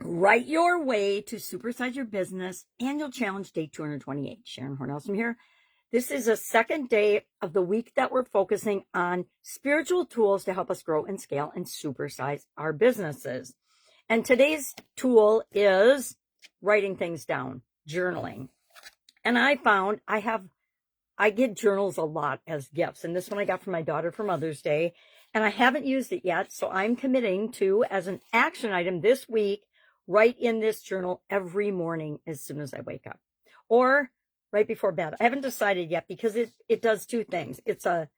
Write your way to Supersize Your Business Annual Challenge Day 228. Sharon Horne-Ellstrom here. This is a second day of the week that we're focusing on spiritual tools to help us grow and scale and supersize our businesses. And today's tool is writing things down, journaling. And I found I get journals a lot as gifts. And this one I got from my daughter for Mother's Day. And I haven't used it yet. So I'm committing to, as an action item this week, write in this journal every morning as soon as I wake up or right before bed. I haven't decided yet because it does two things. It's a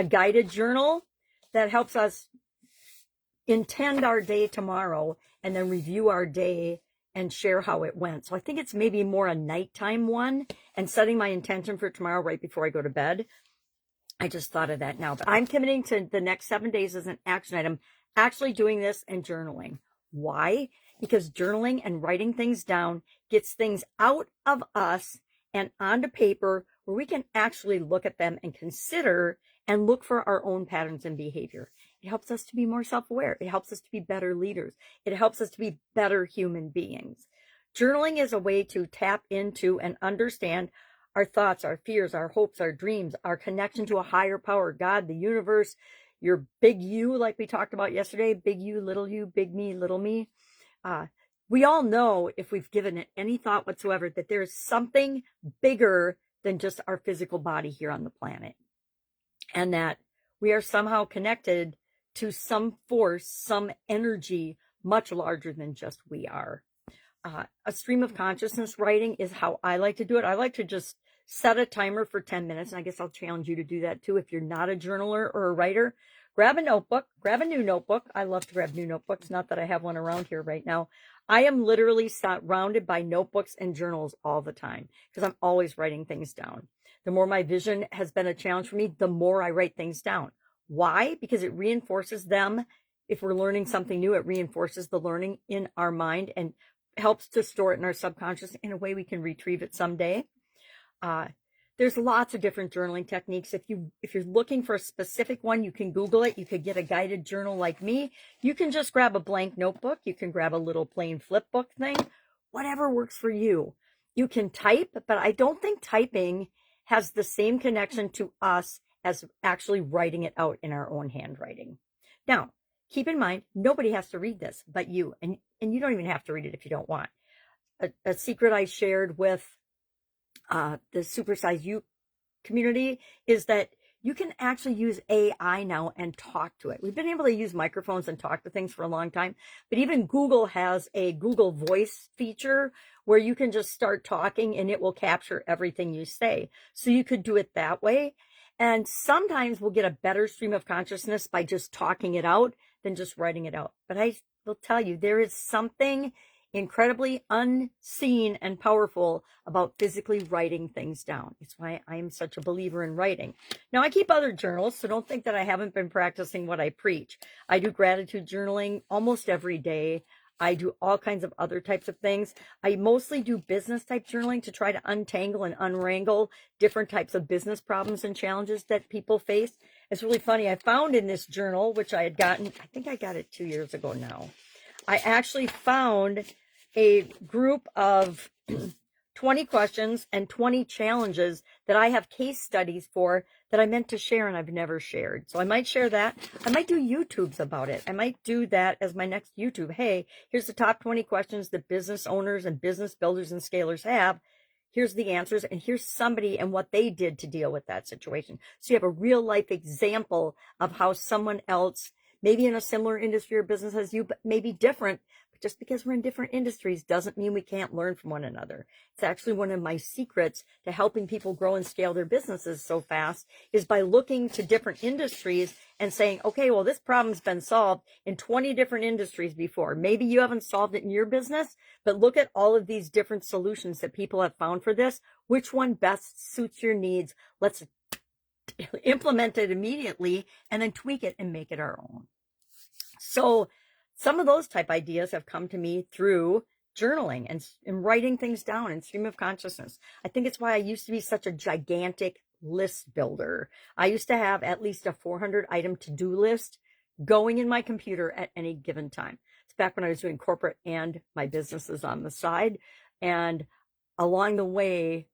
guided journal that helps us intend our day tomorrow and then review our day and share how it went. So I think it's maybe more a nighttime one and setting my intention for tomorrow right before I go to bed. I just thought of that now, but I'm committing to the next 7 days as an action item, actually doing this and journaling. Why? Because journaling and writing things down gets things out of us and onto paper where we can actually look at them and consider and look for our own patterns and behavior. It helps us to be more self-aware. It helps us to be better leaders. It helps us to be better human beings. Journaling is a way to tap into and understand our thoughts, our fears, our hopes, our dreams, our connection to a higher power, God, the universe, your big you, like we talked about yesterday, big you, big me, little me. We all know, if we've given it any thought whatsoever, that there is something bigger than just our physical body here on the planet. And that we are somehow connected to some force, some energy much larger than just we are. A stream of consciousness writing is how I like to do it. I like to just set a timer for 10 minutes. And I guess I'll challenge you to do that too. If you're not a journaler or a writer, grab a notebook, grab a new notebook. I love to grab new notebooks. Not that I have one around here right now. I am literally surrounded by notebooks and journals all the time because I'm always writing things down. The more my vision has been a challenge for me, the more I write things down. Why? Because it reinforces them. If we're learning something new, it reinforces the learning in our mind and helps to store it in our subconscious in a way we can retrieve it someday. There's lots of different journaling techniques. If you're looking for a specific one, you can Google it. You could get a guided journal like me. You can just grab a blank notebook. You can grab a little plain flip book thing. Whatever works for you. You can type, but I don't think typing has the same connection to us as actually writing it out in our own handwriting. Now, keep in mind, nobody has to read this but you, and you don't even have to read it if you don't want. A secret I shared with the Supersize You community is that you can actually use AI now and talk to it. We've been able to use microphones and talk to things for a long time, but even Google has a Google Voice feature where you can just start talking and it will capture everything you say. So you could do it that way. And sometimes we'll get a better stream of consciousness by just talking it out than just writing it out. But I will tell you, there is something incredibly unseen and powerful about physically writing things down. It's why I'm such a believer in writing. Now, I keep other journals, so don't think that I haven't been practicing what I preach. I do gratitude journaling almost every day. I do all kinds of other types of things. I mostly do business type journaling to try to untangle and unwrangle different types of business problems and challenges that people face. It's really funny. I found in this journal, which I had gotten, I think I got it 2 years ago now. I actually found a group of 20 questions and 20 challenges that I have case studies for that I meant to share and I've never shared. So I might share that. I might do YouTubes about it. I might do that as my next YouTube. Hey, here's the top 20 questions that business owners and business builders and scalers have. Here's the answers, and here's somebody and what they did to deal with that situation. So you have a real life example of how someone else, maybe in a similar industry or business as you, but maybe different. But just because we're in different industries doesn't mean we can't learn from one another. It's actually one of my secrets to helping people grow and scale their businesses so fast is by looking to different industries and saying, okay, well, this problem's been solved in 20 different industries before. Maybe you haven't solved it in your business, but look at all of these different solutions that people have found for this. Which one best suits your needs? Let's implement it immediately and then tweak it and make it our own. So some of those type ideas have come to me through journaling and writing things down and stream of consciousness. I think it's why I used to be such a gigantic list builder. I used to have at least a 400 item to-do list going in my computer at any given time. It's back when I was doing corporate and my businesses on the side. And along the way,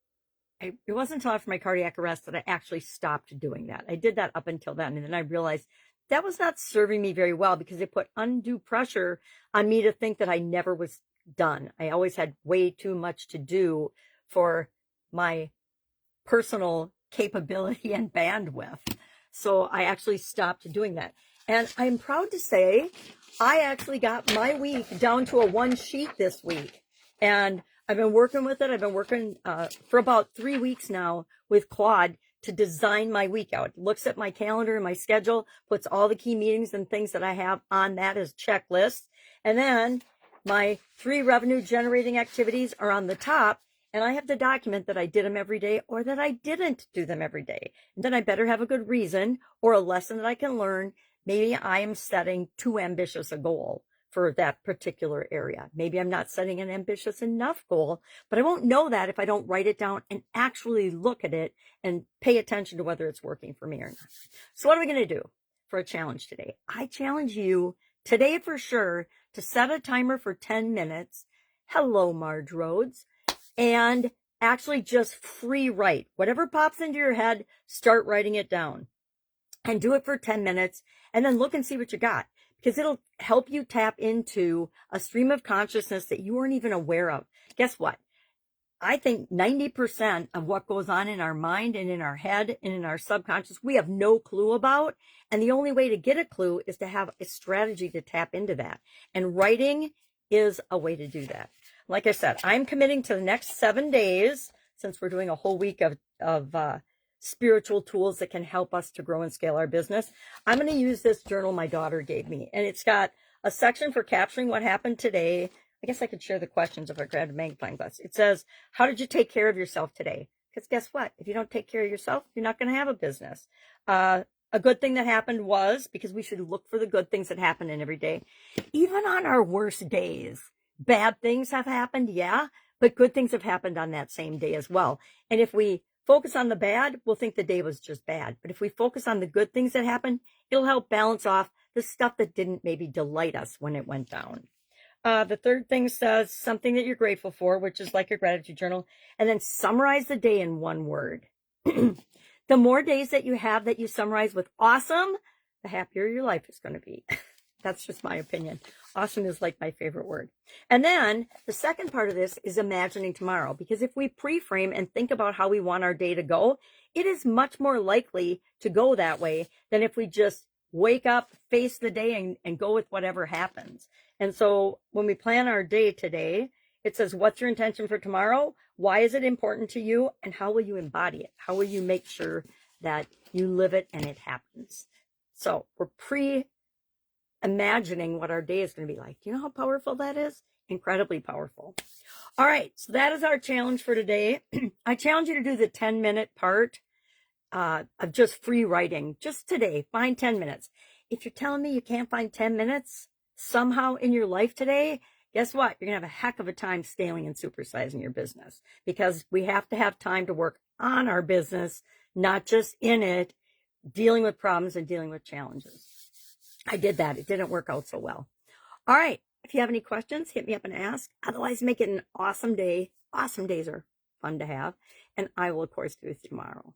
it wasn't until after my cardiac arrest that I actually stopped doing that. I did that up until then. And then I realized that was not serving me very well because it put undue pressure on me to think that I never was done. I always had way too much to do for my personal capability and bandwidth. So I actually stopped doing that. And I'm proud to say I actually got my week down to a 1 sheet this week. And I've been working with it. I've been working for about 3 weeks now with Claude to design my week out. It looks at my calendar and my schedule, puts all the key meetings and things that I have on that as checklists. And then my 3 revenue generating activities are on the top. And I have to document that I did them every day or that I didn't do them every day. And then I better have a good reason or a lesson that I can learn. Maybe I am setting too ambitious a goal for that particular area. Maybe I'm not setting an ambitious enough goal, but I won't know that if I don't write it down and actually look at it and pay attention to whether it's working for me or not. So what are we going to do for a challenge today? I challenge you today for sure to set a timer for 10 minutes. Hello, Marge Rhodes. And actually just free write. Whatever pops into your head, start writing it down. And do it for 10 minutes and then look and see what you got. Because it'll help you tap into a stream of consciousness that you weren't even aware of. Guess what? I think 90% of what goes on in our mind and in our head and in our subconscious, we have no clue about. And the only way to get a clue is to have a strategy to tap into that. And writing is a way to do that. Like I said, I'm committing to the next 7 days, since we're doing a whole week of spiritual tools that can help us to grow and scale our business. I'm going to use this journal my daughter gave me, and it's got a section for capturing what happened today. I guess I could share the questions if I grabbed a magnifying glass. It says, how did you take care of yourself today? Because guess what? If you don't take care of yourself, you're not going to have a business. A good thing that happened was, because we should look for the good things that happen in every day, even on our worst days. Bad things have happened, yeah, but good things have happened on that same day as well. And if we focus on the bad, we'll think the day was just bad. But if we focus on the good things that happened, it'll help balance off the stuff that didn't maybe delight us when it went down. The third thing says something that you're grateful for, which is like your gratitude journal, and then summarize the day in 1 word. The more days that you have that you summarize with awesome, the happier your life is going to be. That's just my opinion. Awesome is like my favorite word. And then the second part of this is imagining tomorrow, because if we pre-frame and think about how we want our day to go, it is much more likely to go that way than if we just wake up, face the day, and go with whatever happens. And so when we plan our day today, it says, what's your intention for tomorrow? Why is it important to you? And how will you embody it? How will you make sure that you live it and it happens? So we're imagining what our day is going to be like. Do you know how powerful that is? Incredibly powerful. All right, so that is our challenge for today. I challenge you to do the 10-minute part of just free writing. Just today, find 10 minutes. If you're telling me you can't find 10 minutes somehow in your life today, guess what? You're going to have a heck of a time scaling and supersizing your business, because we have to have time to work on our business, not just in it, dealing with problems and dealing with challenges. I did that. It didn't work out so well. All right. If you have any questions, hit me up and ask. Otherwise, make it an awesome day. Awesome days are fun to have. And I will, of course, do this tomorrow.